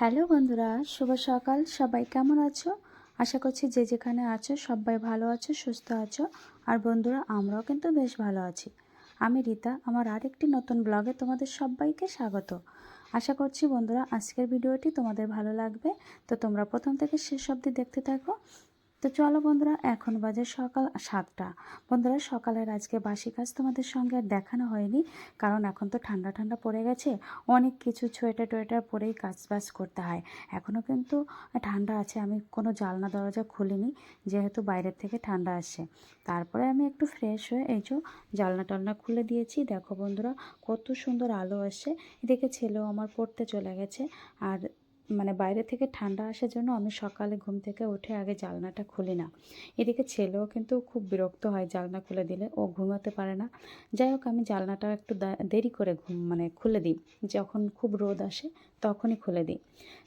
Hello বন্ধুরা, শুভ সকাল। সবাই কেমন আছো? আশা করছি যে যেখানে আছো সবাই ভালো আছো, সুস্থ আছো। আর বন্ধুরা, আমরাও কিন্তু বেশ ভালো আছি। আমি রীতা, আমার আরেকটি নতুন ব্লগে তোমাদের সবাইকে স্বাগত। আশা করছি বন্ধুরা আজকের ভিডিওটি তোমাদের ভালো লাগবে। তো তোমরা প্রথম থেকে শেষ অবধি দেখতে থাকো। তো চলো বন্ধুরা, এখন বাজে সকাল 7টা। বন্ধুরা, সকালের আজকে বাসি কাজ তোমাদের সঙ্গে আর দেখানো হয়নি, কারণ এখন তো ঠান্ডা ঠান্ডা পড়ে গেছে। অনেক কিছু সোয়েটার টোয়েটার পরেই কাজ বাজ করতে হয়। এখনও কিন্তু ঠান্ডা আছে, আমি কোনো জানলা দরজা খুলিনি, যেহেতু বাইরের থেকে ঠান্ডা আসছে। তারপরে আমি একটু ফ্রেশ হয়ে এই যে জানলা টালনা খুলে দিয়েছি। দেখো বন্ধুরা, কত সুন্দর আলো আসছে। এদিকে ছেলেও আমার পড়তে চলে গেছে। আর বাইরে থেকে ঠান্ডা আসার জন্য আমি সকালে ঘুম থেকে উঠে আগে জানলাটা খুলি না। এদিকে ছেলেও কিন্তু খুব বিরক্ত হয় জানলা খুলে দিলে, ও ঘুমাতে পারে না। যাই হোক, আমি জানলাটা একটু দেরি করে খুলে দিই। যখন খুব রোদ আসে তখনই খুলে দিই।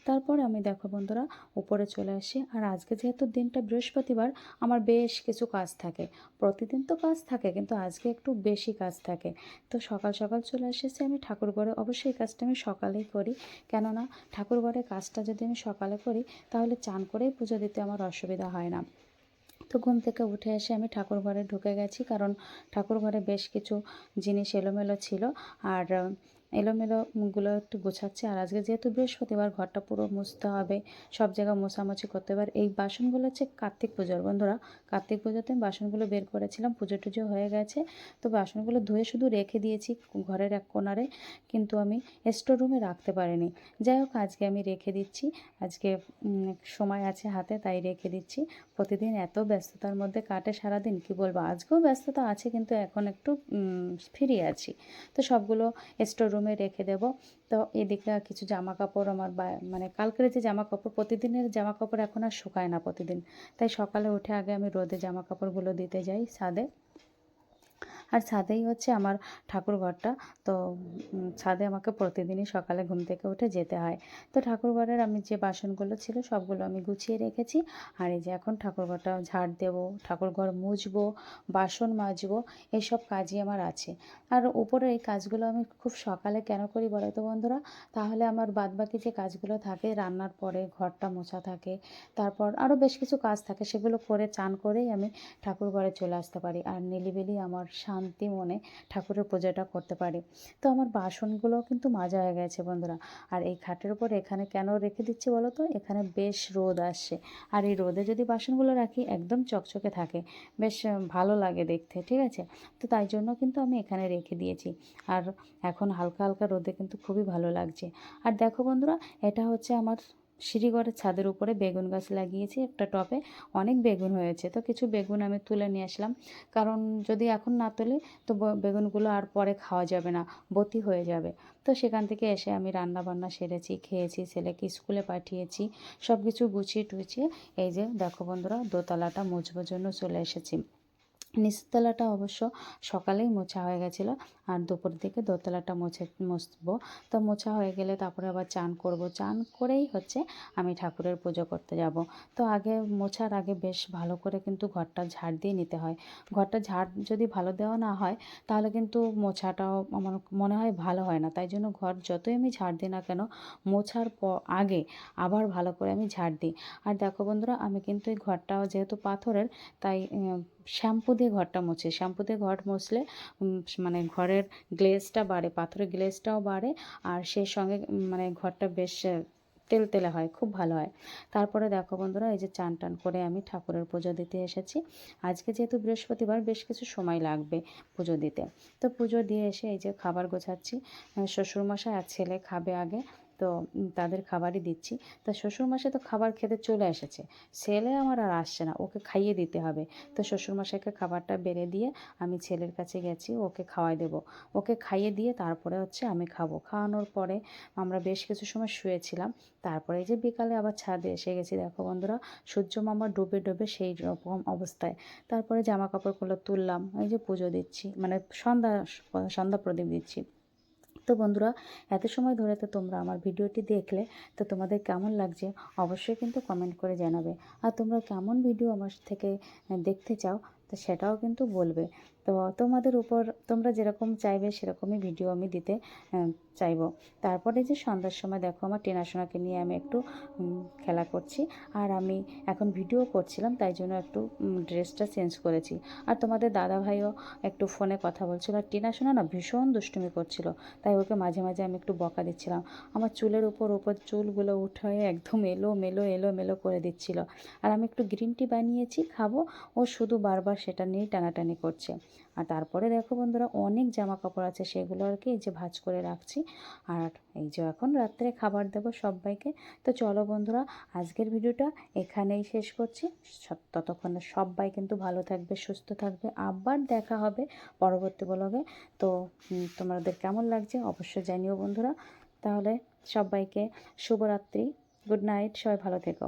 তারপর আমি দেখো বন্ধুরা উপরে চলে আসি। আর আজকে যেহেতু দিনটা বৃহস্পতিবার, আমার বেশ কিছু কাজ থাকে। প্রতিদিন তো কাজ থাকে, কিন্তু আজকে একটু বেশি কাজ থাকে। তো সকাল সকাল চলে এসেছি আমি ঠাকুরঘরে। অবশ্যই এই কাজটা আমি সকালেই করি, কেননা ঠাকুরঘরে কাজটা যদি আমি সকালে করি তাহলে চান করেই পুজো দিতে আমার অসুবিধা হয় না। তো ঘুম থেকে উঠে এসে আমি ঠাকুর ঘরে ঢুকে গেছি, কারণ ঠাকুর ঘরে বেশ কিছু জিনিস এলোমেলো ছিল। আর এলোমেলোগুলো একটু গোছাচ্ছি। আর আজকে যেহেতু বৃহস্পতিবার, ঘরটা পুরো মুছতে হবে, সব জায়গা মোছামুছি করতে হবে। এই বাসনগুলো হচ্ছে কার্তিক পুজোর বন্ধুরা। কার্তিক পুজোতে আমি বাসনগুলো বের করেছিলাম, পুজো টুজো হয়ে গেছে। তো বাসনগুলো ধুয়ে শুধু রেখে দিয়েছি ঘরের এক কোণারে, কিন্তু আমি স্টোর রুমে রাখতে পারিনি। যাই হোক, আজকে আমি রেখে দিচ্ছি। আজকে সময় আছে হাতে, তাই রেখে দিচ্ছি। প্রতিদিন এত ব্যস্ততার মধ্যে কাটে সারাদিন, কি বলবো। আজকেও ব্যস্ততা আছে, কিন্তু এখন একটু ফ্রি আছি। তো সবগুলো স্টোর রুমে রেখে দেব। তো এদিকে কিছু জামা কাপড় আমার কালকের যে জামা কাপড়, প্রতিদিনের জামা কাপড় এখন আর শুকায় না প্রতিদিন। তাই সকালে উঠে আগে আমি রোদে জামা কাপড়গুলো দিতে যাই ছাদে। আর ছাদেই হচ্ছে আমার ঠাকুরঘরটা। তো ছাদে আমাকে প্রতিদিনই সকালে ঘুম থেকে উঠে যেতে হয়। তো ঠাকুরঘরের আমি যে বাসনগুলো ছিল সবগুলো আমি গুছিয়ে রেখেছি। আর এই যে এখন ঠাকুরঘরটা ঝাড় দেবো, ঠাকুরঘর মুছবো, বাসন মাজবো, এইসব কাজই আমার আছে। আর উপরে এই কাজগুলো আমি খুব সকালে কেন করি বলো তো বন্ধুরা? তাহলে আমার বাদবাকি যে কাজগুলো থাকে, রান্নার পরে ঘরটা মোছা থাকে, তারপর আরও বেশ কিছু কাজ থাকে, সেগুলো করে চান করেই আমি ঠাকুরঘরে চলে আসতে পারি। আর নিলিবিলি আমার শান্তি মনে ঠাকুরের পূজাটা করতে পারি। তো আমার বাসনগুলোও কিন্তু মাজা হয়ে গেছে বন্ধুরা। আর এই খাটের উপর এখানে কেন রেখে দিচ্ছি বলো তো? এখানে বেশ রোদ আসছে, আর এই রোদে যদি বাসনগুলো রাখি একদম চকচকে থাকে, বেশ ভালো লাগে দেখতে, ঠিক আছে? তো তাই জন্য কিন্তু আমি এখানে রেখে দিয়েছি। আর এখন হালকা হালকা রোদে কিন্তু খুবই ভালো লাগছে। আর দেখো বন্ধুরা, এটা হচ্ছে আমার সিঁড়িঘরের ছাদের উপরে বেগুন গাছ লাগিয়েছি একটা টবে। অনেক বেগুন হয়েছে, তো কিছু বেগুন আমি তুলে নিয়ে আসলাম, কারণ যদি এখন না তুলি তো বেগুনগুলো আর পরে খাওয়া যাবে না, বতি হয়ে যাবে। তো সেখান থেকে এসে আমি রান্না বান্না সেরেছি, খেয়েছি, ছেলেকে স্কুলে পাঠিয়েছি, সব কিছু গুছিয়ে টুছিয়ে এই যে দেখো বন্ধুরা, দোতলাটা মুছবার জন্য চলে এসেছি। নিচতলাটা অবশ্য সকালেই মোছা হয়ে গেছিলো, আর দুপুর দিকে দোতলাটা মুছবো। তো মোছা হয়ে গেলে তারপরে আবার চান করব। চান করেই হচ্ছে আমি ঠাকুরের পুজো করতে যাব। তো আগে মোছার আগে বেশ ভালো করে কিন্তু ঘরটা ঝাড় দিয়ে নিতে হয়। ঘরটা ঝাড় যদি ভালো দেওয়া না হয় তাহলে কিন্তু মোছাটাও আমার মনে হয় ভালো হয় না। তাই জন্য ঘর যতই আমি ঝাড় দিই না কেন, মোছার আগে আবার ভালো করে আমি ঝাড় দিই। আর দেখো বন্ধুরা, আমি কিন্তু এই ঘরটাও যেহেতু পাথরের, তাই শ্যাম্পু দিয়ে ঘরটা মুছি। শ্যাম্পু দিয়ে ঘর মুছলে ঘরের গ্লেজটা বাড়ে, পাথরের গ্লেজটাও বাড়ে, আর সেই সঙ্গে ঘরটা বেশ তেলতেলে হয়, খুব ভালো হয়। তারপরে দেখো বন্ধুরা, এই যে চান টান করে আমি ঠাকুরের পুজো দিতে এসেছি। আজকে যেহেতু বৃহস্পতিবার, বেশ কিছু সময় লাগবে পুজো দিতে। তো পুজো দিয়ে এসে এই যে খাবার গোছাচ্ছি। শ্বশুরমশাই আর ছেলে খাবে আগে, তো তাদের খাবারই দিচ্ছি। তা শ্বশুরমশাই তো খাবার খেতে চলে এসেছে, ছেলে আমার আর আসছে না, ওকে খাইয়ে দিতে হবে। তো শ্বশুরমশাইকে খাবারটা বেড়ে দিয়ে আমি ছেলের কাছে গেছি, ওকে খাওয়াই দেব। ওকে খাইয়ে দিয়ে তারপরে হচ্ছে আমি খাবো। খাওয়ানোর পরে আমরা বেশ কিছু সময় শুয়েছিলাম। তারপরে এই যে বিকালে আবার ছাদে এসে গেছি। দেখো বন্ধুরা, সূর্য মামা ডুবে ডুবে সেই রকম অবস্থায়। তারপরে জামা কাপড়গুলো তুললাম, এই যে পুজো দিচ্ছি, সন্ধ্যা সন্ধ্যা প্রদীপ দিচ্ছি। তো বন্ধুরা, এত সময় ধরে তো তোমরা আমার ভিডিওটি দেখলে, তো তোমাদের কেমন লাগছে অবশ্যই কিন্তু কমেন্ট করে জানাবে। আর তোমরা কেমন ভিডিও আমার থেকে দেখতে চাও তো সেটাও কিন্তু বলবে। তো তো তোমাদের উপর তোমরা যেরকম চাইবে সেরকমই ভিডিও আমি দিতে চাইবো। তারপরে যে সন্ধ্যার সময় দেখো আমার টেনা সোনাকে নিয়ে আমি একটু খেলা করছি, আর আমি এখন ভিডিও করছিলাম তাই জন্য একটু ড্রেসটা চেঞ্জ করেছি। আর তোমাদের দাদা ভাইও একটু ফোনে কথা বলছিল, আর টিনা সোনা না ভীষণ দুষ্টুমি করছিল, তাই ওকে মাঝে মাঝে আমি একটু বকা দিচ্ছিলাম। আমার চুলের উপর চুলগুলো উঠে একদম এলো মেলো করে দিচ্ছিল। আর আমি একটু গ্রিন টি বানিয়েছি খাবো, ও শুধু বারবার সেটা নিয়েই টানাটানি করছে। আর তারপরে দেখো বন্ধুরা অনেক জামা কাপড় আছে, সেগুলো আর কি এই যে ভাঁজ করে রাখছি। আর এই যে এখন রাত্রে খাবার দেবো সবাইকে। তো চলো বন্ধুরা, আজকের ভিডিওটা এখানেই শেষ করছি। ততক্ষণে সবাই কিন্তু ভালো থাকবে, সুস্থ থাকবে। আবার দেখা হবে পরবর্তী ব্লগে। তো তোমাদের কেমন লাগছে অবশ্যই জানিও বন্ধুরা। তাহলে সবাইকে শুভরাত্রি, গুড নাইট, সবাই ভালো থেকো।